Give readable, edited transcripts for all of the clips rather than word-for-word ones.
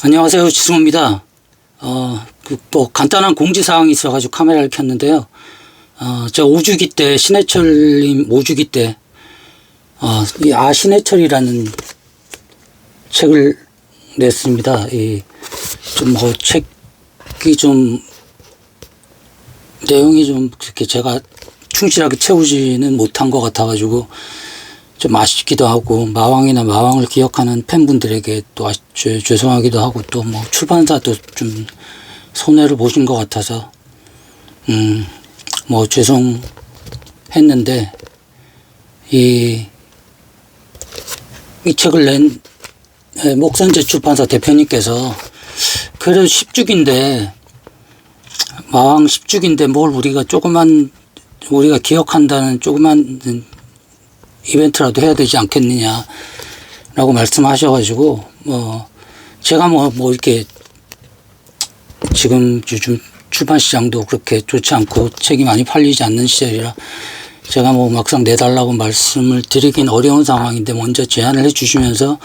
안녕하세요. 지승호입니다. 또 간단한 공지사항이 있어가지고 카메라를 켰는데요. 제가 5주기 때, 신해철님 5주기 때, 이 신해철이라는 책을 냈습니다. 책이 좀, 내용이 좀 그렇게 제가 충실하게 채우지는 못한 것 같아가지고, 좀 아쉽기도 하고, 마왕이나 마왕을 기억하는 팬분들에게 또 죄송하기도 하고, 또 뭐 출판사도 좀 손해를 보신 것 같아서, 뭐 죄송했는데, 이 책을 낸 목선제 출판사 대표님께서, 그래도 10주기인데, 마왕 10주기인데 뭘 우리가 기억한다는 조그만 이벤트라도 해야 되지 않겠느냐 라고 말씀하셔가지고 제가 이렇게 지금 요즘 출판 시장도 그렇게 좋지 않고 책이 많이 팔리지 않는 시절이라 제가 막상 내달라고 말씀을 드리긴 어려운 상황인데 먼저 제안을 해 주시면서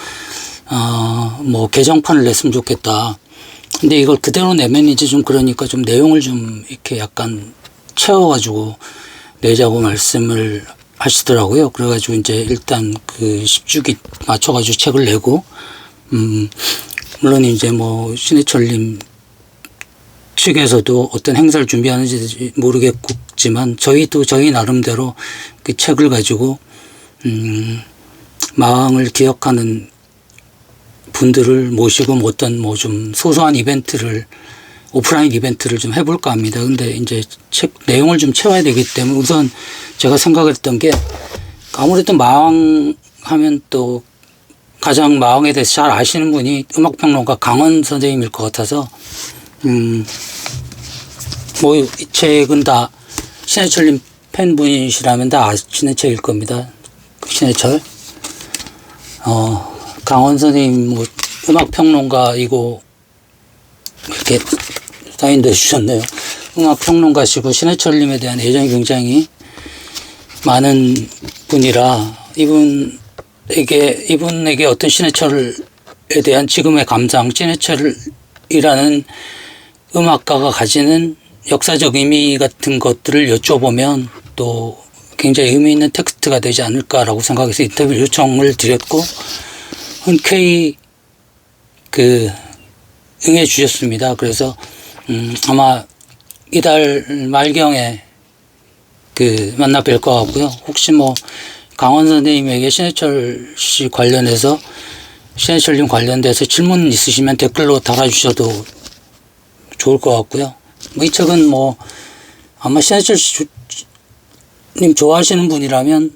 개정판을 냈으면 좋겠다. 근데 이걸 그대로 내면 이제 좀 그러니까 좀 내용을 좀 이렇게 약간 채워가지고 내자고 말씀을 하시더라고요. 그래가지고 이제 일단 그 10주기 맞춰가지고 책을 내고, 물론 이제 신해철님 측에서도 어떤 행사를 준비하는지 모르겠지만, 저희 나름대로 그 책을 가지고, 마왕을 기억하는 분들을 모시고 좀 소소한 오프라인 이벤트를 좀 해볼까 합니다. 근데 이제 책 내용을 좀 채워야 되기 때문에 우선 제가 생각했던 게 아무래도 마왕 하면 또 가장 마왕에 대해서 잘 아시는 분이 음악평론가 강원 선생님일 것 같아서 이 책은 다 신해철님 팬분이시라면 다 아시는 책일 겁니다. 신해철. 강원 선생님 음악평론가이고 이렇게 사인도 해주셨네요. 음악평론가시고 신해철님에 대한 애정이 굉장히 많은 분이라 이분에게 어떤 신해철에 대한 지금의 감상, 신해철이라는 음악가가 가지는 역사적 의미 같은 것들을 여쭤보면 또 굉장히 의미 있는 텍스트가 되지 않을까라고 생각해서 인터뷰 요청을 드렸고 흔쾌히 응해 주셨습니다. 그래서 아마 이달 말경에 만나 뵐 것 같고요. 혹시 강원 선생님에게 신해철 씨 관련해서 신해철님 관련돼서 질문 있으시면 댓글로 달아주셔도 좋을 것 같고요. 이 책은 아마 신해철 님 좋아하시는 분이라면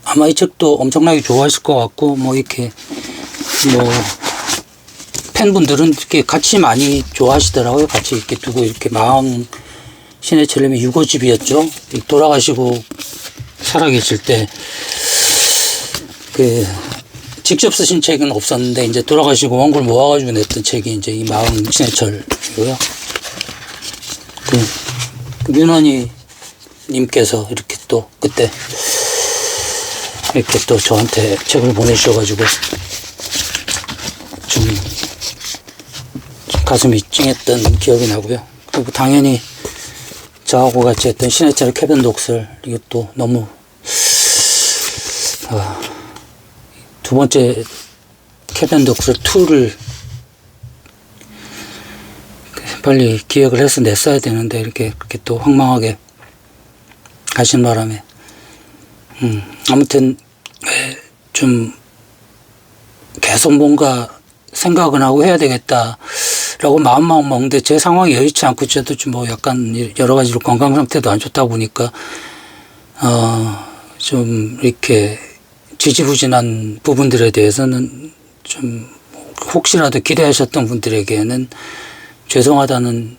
아마 이 책도 엄청나게 좋아하실 것 같고 팬분들은 이렇게 같이 많이 좋아하시더라고요. 같이 이렇게 두고 이렇게 마왕 신해철님의 유고집이었죠. 돌아가시고 살아계실 때 직접 쓰신 책은 없었는데 이제 돌아가시고 원고를 모아가지고 냈던 책이 이제 이 마왕 신해철이고요. 윤원희 님께서 이렇게 또 그때 이렇게 또 저한테 책을 보내주셔가지고 좀 가슴이 찡했던 기억이 나고요. 그리고 당연히 저하고 같이 했던 신해철의 캐변 독설, 이것도 너무 두 번째 캐변 독설 2를 빨리 기획을 해서 냈어야 되는데 그렇게 또 황망하게 가신 바람에 아무튼 좀 계속 뭔가 생각은 하고 해야 되겠다라고 마음만 먹는데 제 상황이 여의치 않고 저도 좀 약간 여러 가지로 건강 상태도 안 좋다 보니까 좀 이렇게 지지부진한 부분들에 대해서는 좀 혹시라도 기대하셨던 분들에게는 죄송하다는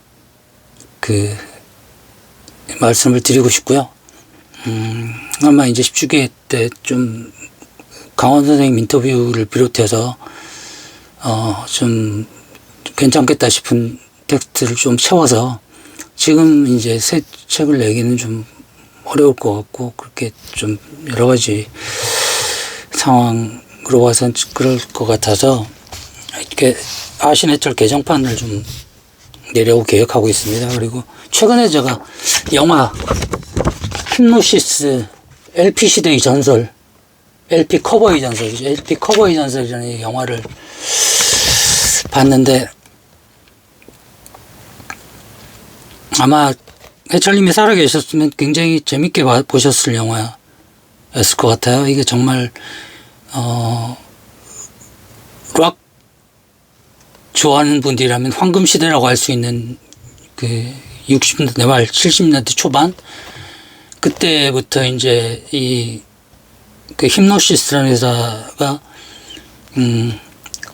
말씀을 드리고 싶고요. 아마 이제 10주기 때 좀 강원 선생님 인터뷰를 비롯해서 좀 괜찮겠다 싶은 텍스트를 좀 채워서 지금 이제 새 책을 내기는 좀 어려울 것 같고 그렇게 좀 여러 가지 상황으로 봐선 그럴 것 같아서 이렇게 아시네철 개정판을 좀 내려고 계획하고 있습니다. 그리고 최근에 제가 영화 힙노시스 LP 시대의 전설, LP 커버의 전설이죠. LP 커버의 전설이라는 영화를 봤는데 아마 해철님이 살아계셨으면 굉장히 재밌게 보셨을 영화였을 것 같아요. 이게 정말 락 좋아하는 분들이라면 황금 시대라고 할 수 있는 그 60년대 말 70년대 초반 그때부터 이제 그 힙노시스라는 회사가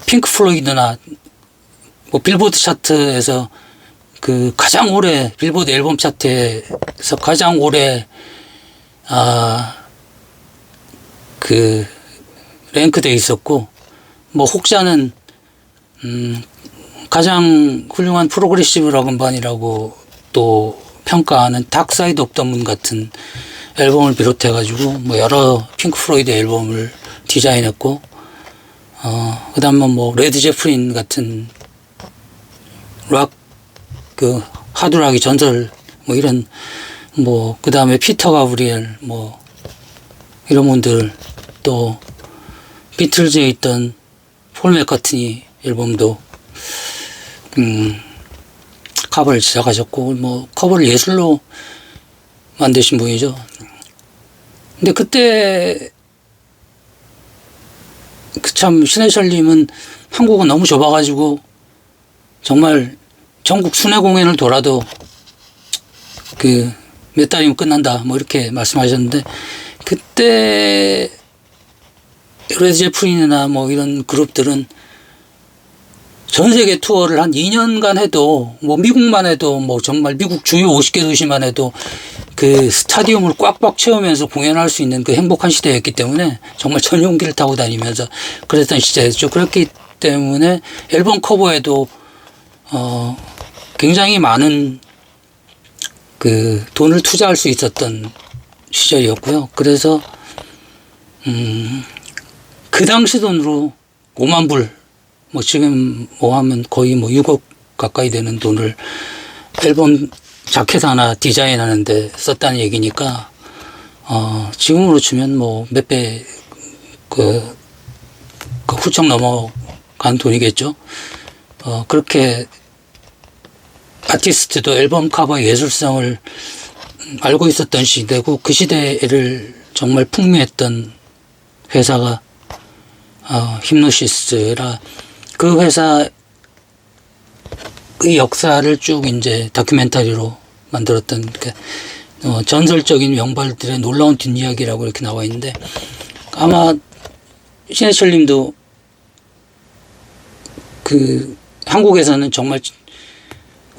핑크 플로이드나 뭐 빌보드 차트에서 그 가장 오래 빌보드 앨범 차트에서 가장 오래 그 랭크돼 있었고 뭐 혹자는 가장 훌륭한 프로그레시브 락 음반이라고 또 평가하는 닥사이드 오브 더 문 같은 앨범을 비롯해 가지고 뭐 여러 핑크 플로이드 앨범을 디자인했고 그다음에 뭐 레드 제플린 같은 락 그 하드락의 전설 뭐 이런 뭐 그다음에 피터 가브리엘 뭐 이런 분들 또 비틀즈에 있던 폴 맥카트니 앨범도 커버를 제작하셨고 뭐 커버를 예술로 만드신 분이죠. 근데 그때 참 신해철님은 한국은 너무 좁아가지고 정말 전국 순회 공연을 돌아도 그 몇 달이면 끝난다 뭐 이렇게 말씀하셨는데 그때 레드 제플린이나 뭐 이런 그룹들은 전 세계 투어를 한 2년간 해도 뭐 미국만 해도 뭐 정말 미국 주요 50개 도시만 해도 그 스타디움을 꽉꽉 채우면서 공연할 수 있는 그 행복한 시대였기 때문에 정말 전용기를 타고 다니면서 그랬던 시대였죠. 그렇기 때문에 앨범 커버에도 굉장히 많은 그 돈을 투자할 수 있었던 시절이었고요. 그래서 그 당시 돈으로 5만 불, 뭐 지금 뭐 하면 거의 뭐 6억 가까이 되는 돈을 앨범 자켓 하나 디자인하는데 썼다는 얘기니까 지금으로 치면 뭐 몇 배 그 훌쩍 넘어간 돈이겠죠. 그렇게 아티스트도 앨범 커버의 예술성을 알고 있었던 시대고 그 시대를 정말 풍미했던 회사가 힙노시스라 그 회사의 역사를 쭉 이제 다큐멘터리로 만들었던 전설적인 명발들의 놀라운 뒷이야기라고 이렇게 나와 있는데 아마 신해철 님도 그 한국에서는 정말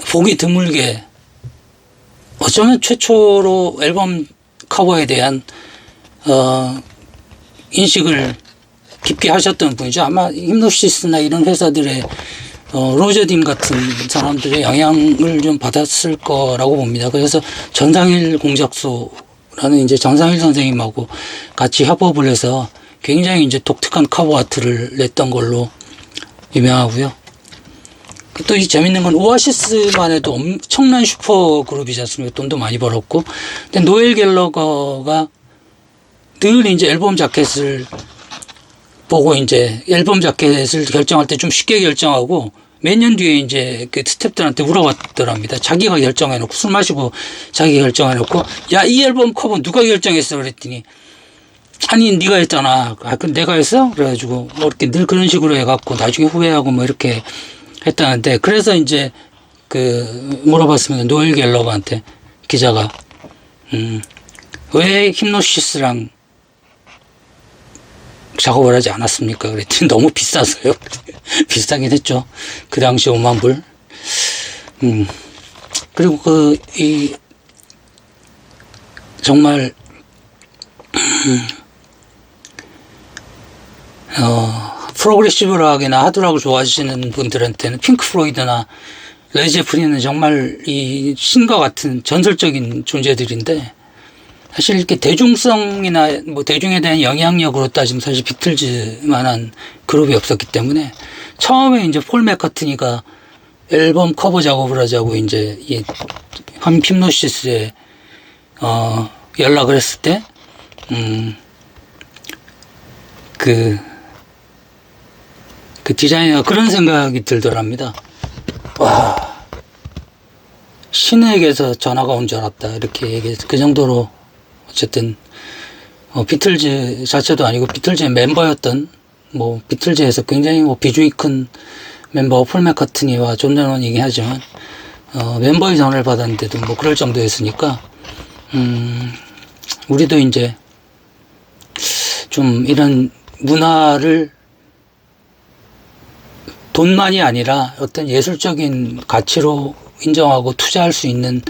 보기 드물게 어쩌면 최초로 앨범 커버에 대한 인식을 깊게 하셨던 분이죠. 아마 힙노시스나 이런 회사들의 로저 딘 같은 사람들의 영향을 좀 받았을 거라고 봅니다. 그래서 전상일 공작소라는 이제 전상일 선생님하고 같이 협업을 해서 굉장히 이제 독특한 커버 아트를 냈던 걸로 유명하고요. 또 이 재밌는 건 오아시스만 해도 엄청난 슈퍼 그룹이지 않습니까? 돈도 많이 벌었고. 근데 노엘 갤러거가 늘 이제 앨범 자켓을 보고 이제 앨범 자켓을 결정할 때 좀 쉽게 결정하고 몇 년 뒤에 이제 그 스태프들한테 물어봤더랍니다. 자기가 결정해놓고 술 마시고 자기 결정해놓고 야, 이 앨범 커버 누가 결정했어? 그랬더니 아니 네가 했잖아. 그럼 내가 했어? 그래가지고 뭐 이렇게 늘 그런 식으로 해갖고 나중에 후회하고 뭐 이렇게 했다는데 그래서 이제 그 물어봤습니다. 노엘 갤러거한테 기자가 왜 힙노시스랑 작업을 하지 않았습니까? 그랬더니 너무 비싸서요. 비싸긴 했죠. 그 당시 5만 불. 그리고 정말 프로그레시브 락이나 하드락을 좋아하시는 분들한테는 핑크 플로이드나 레드 제플린은 정말 이 신과 같은 전설적인 존재들인데 사실 이렇게 대중성이나 뭐 대중에 대한 영향력으로 따지면 사실 비틀즈만한 그룹이 없었기 때문에 처음에 이제 폴 맥카트니가 앨범 커버 작업을 하자고 이제 이 힉노시스에 연락을 했을 때, 그 디자이너가 그런 생각이 들더랍니다. 와, 신에게서 전화가 온 줄 알았다. 이렇게 얘기해서 그 정도로 어쨌든 비틀즈 자체도 아니고 비틀즈의 멤버였던 비틀즈에서 굉장히 비중이 큰 멤버 폴 맥카트니와 존 레논이긴 하지만 멤버의 전화를 받았는데도 그럴 정도였으니까 우리도 이제 좀 이런 문화를 돈만이 아니라 어떤 예술적인 가치로 인정하고 투자할 수 있는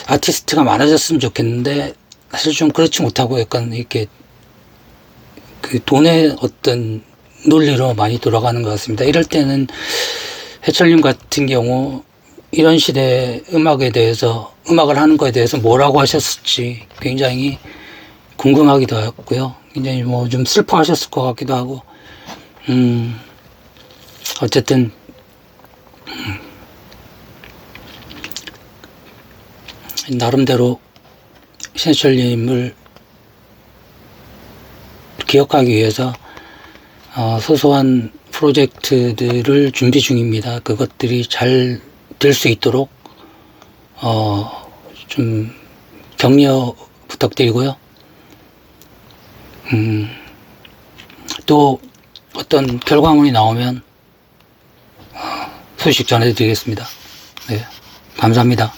아티스트가 많아졌으면 좋겠는데 사실 좀 그렇지 못하고 약간 이렇게 그 돈의 어떤 논리로 많이 돌아가는 것 같습니다. 이럴 때는 해철님 같은 경우 이런 시대의 음악에 대해서 음악을 하는 거에 대해서 뭐라고 하셨을지 굉장히 궁금하기도 하고요. 굉장히 좀 슬퍼하셨을 것 같기도 하고 어쨌든 나름대로 신해철님을 기억하기 위해서 소소한 프로젝트들을 준비 중입니다. 그것들이 잘 될 수 있도록 좀 격려 부탁드리고요. 또 어떤 결과물이 나오면 소식 전해드리겠습니다. 네, 감사합니다.